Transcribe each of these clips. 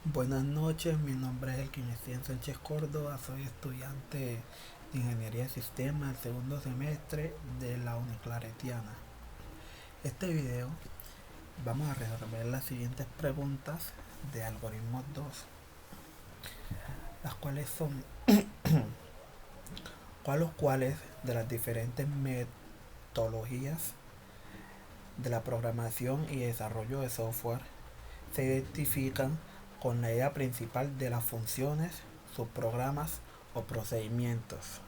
Buenas noches, mi nombre es Elkin Sánchez Córdoba, soy estudiante de Ingeniería de Sistemas, segundo semestre de la Uniclaretiana. Este video vamos a resolver las siguientes preguntas de algoritmos 2, las cuales son cuáles de las diferentes metodologías de la programación y desarrollo de software se identifican con la idea principal de las funciones, subprogramas o procedimientos.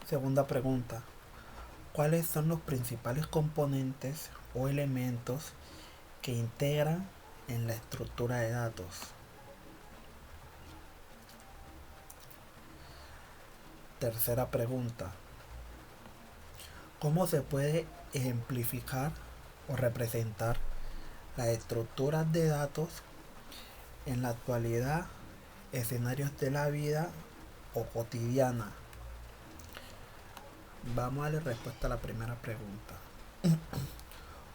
Segunda pregunta. ¿Cuáles son los principales componentes o elementos que integran en la estructura de datos? Tercera pregunta. ¿Cómo se puede ejemplificar o representar las estructuras de datos en la actualidad, escenarios de la vida o cotidiana? Vamos a darle respuesta a la primera pregunta.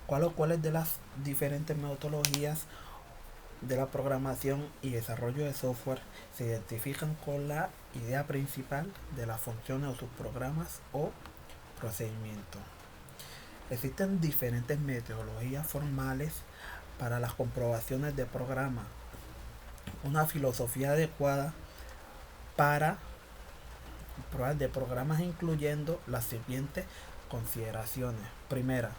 ¿Cuáles de las diferentes metodologías de la programación y desarrollo de software se identifican con la idea principal de las funciones o subprogramas o procedimientos? Existen diferentes metodologías formales para las comprobaciones de programa. Una filosofía adecuada para pruebas de programas incluyendo las siguientes consideraciones. Primera,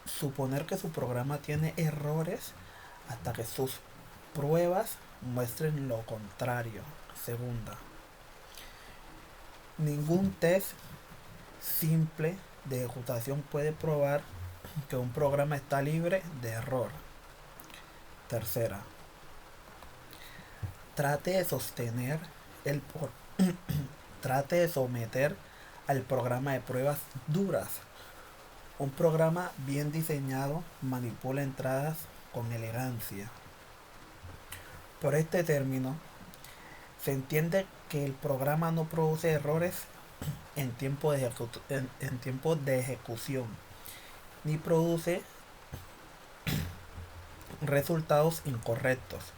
suponer que su programa tiene errores hasta que sus pruebas muestren lo contrario. Segunda, ningún test simple de ejecutación puede probar que un programa está libre de error. Tercera, trate de sostener el trate de someter al programa de pruebas duras. Un programa bien diseñado manipula entradas con elegancia. Por este término, se entiende que el programa no produce errores en tiempo de ejecución, ni produce resultados incorrectos.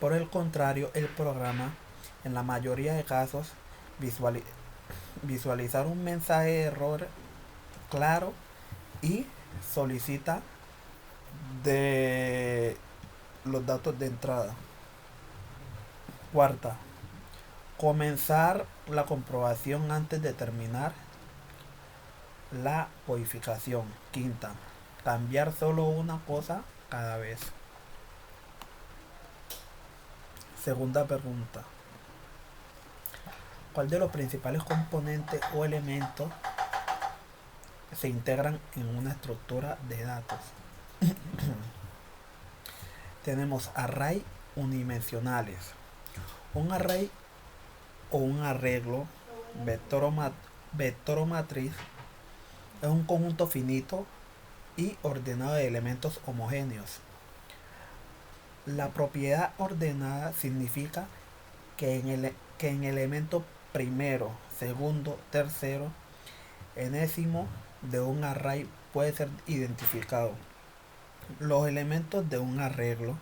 Por el contrario, el programa, en la mayoría de casos, visualizar un mensaje de error claro y solicita de los datos de entrada. Cuarta, comenzar la comprobación antes de terminar la codificación. Quinta, cambiar solo una cosa cada vez. Segunda pregunta. ¿Cuál de los principales componentes o elementos se integran en una estructura de datos? Tenemos array unidimensionales. Un array o un arreglo vector o matriz es un conjunto finito y ordenado de elementos homogéneos. La propiedad ordenada significa que en el elemento primero, segundo, tercero, enésimo de un array puede ser identificado. Los elementos de un arreglo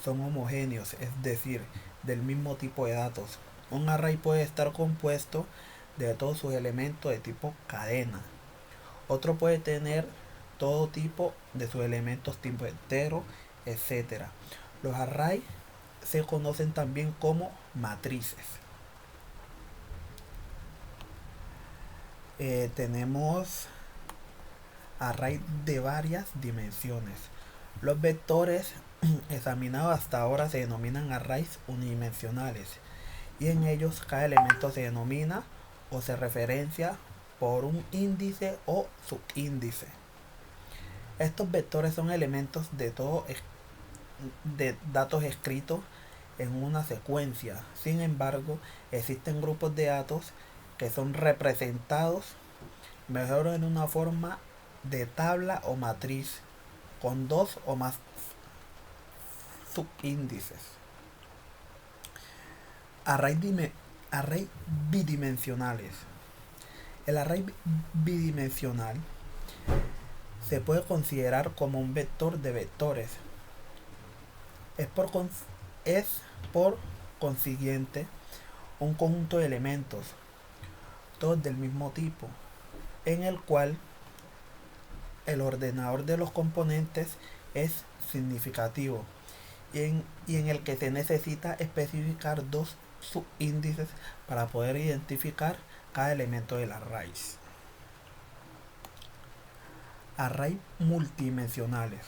son homogéneos, es decir, del mismo tipo de datos. Un array puede estar compuesto de todos sus elementos de tipo cadena. Otro puede tener todo tipo de sus elementos tipo entero, etc. Los arrays se conocen también como matrices. Tenemos array de varias dimensiones. Los vectores examinados hasta ahora se denominan arrays unidimensionales y en ellos cada elemento se denomina o se referencia por un índice o subíndice. Estos vectores son elementos de datos escritos en una secuencia. Sin embargo, existen grupos de datos que son representados mejor en una forma de tabla o matriz con dos o más subíndices. Array bidimensionales. El array bidimensional se puede considerar como un vector de vectores. Es por consiguiente un conjunto de elementos, todos del mismo tipo, en el cual el ordenador de los componentes es significativo y en el que se necesita especificar dos subíndices para poder identificar cada elemento del array. Array multidimensionales.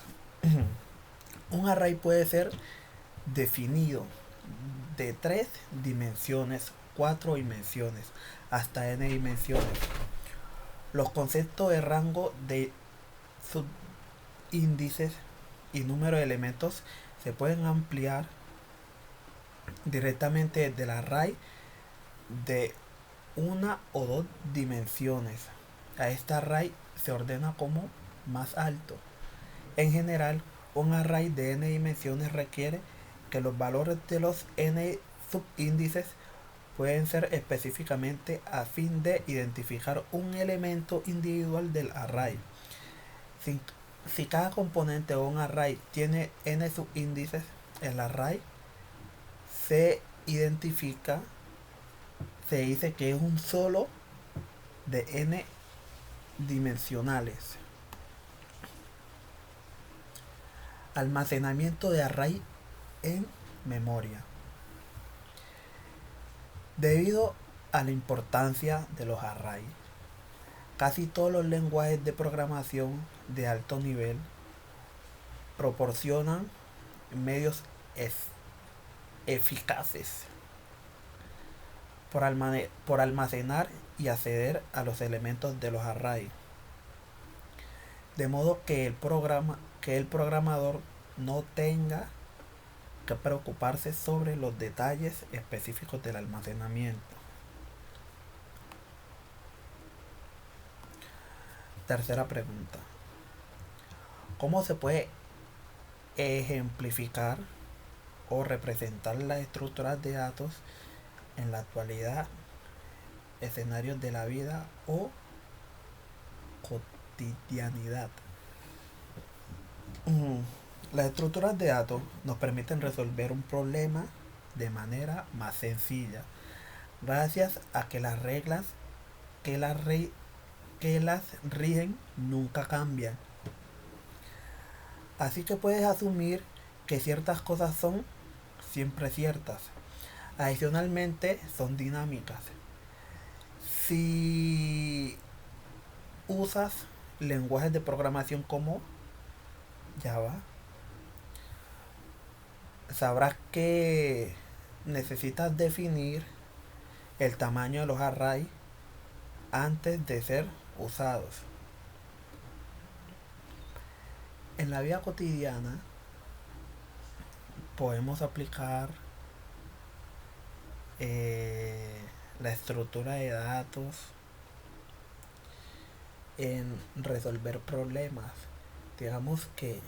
Un array puede ser definido de 3 dimensiones, 4 dimensiones, hasta n dimensiones. Los conceptos de rango de subíndices y número de elementos se pueden ampliar directamente desde el array de una o dos dimensiones. A este array se ordena como más alto. En general, un array de n dimensiones requiere que los valores de los n subíndices pueden ser específicamente a fin de identificar un elemento individual del array. Si cada componente de un array tiene n subíndices, el array se identifica, se dice que es un solo de n dimensionales. Almacenamiento de array en memoria. Debido a la importancia de los arrays, casi todos los lenguajes de programación de alto nivel proporcionan medios eficaces por almacenar y acceder a los elementos de los arrays, de modo que el programador no tenga que preocuparse sobre los detalles específicos del almacenamiento. Tercera pregunta: ¿cómo se puede ejemplificar o representar las estructuras de datos en la actualidad, escenarios de la vida o cotidianidad? Las estructuras de datos nos permiten resolver un problema de manera más sencilla, gracias a que las reglas que las rigen nunca cambian. Así que puedes asumir que ciertas cosas son siempre ciertas. Adicionalmente, son dinámicas. Si usas lenguajes de programación como Java, sabrás que necesitas definir el tamaño de los arrays antes de ser usados. En la vida cotidiana podemos aplicar la estructura de datos en resolver problemas. Digamos que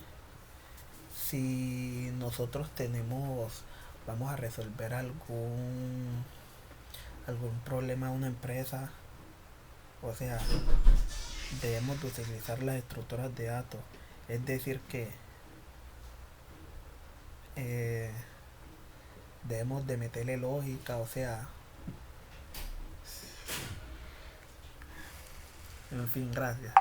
si nosotros vamos a resolver algún problema de una empresa, o sea, debemos de utilizar las estructuras de datos. Es decir que debemos de meterle lógica, o sea, en fin, gracias.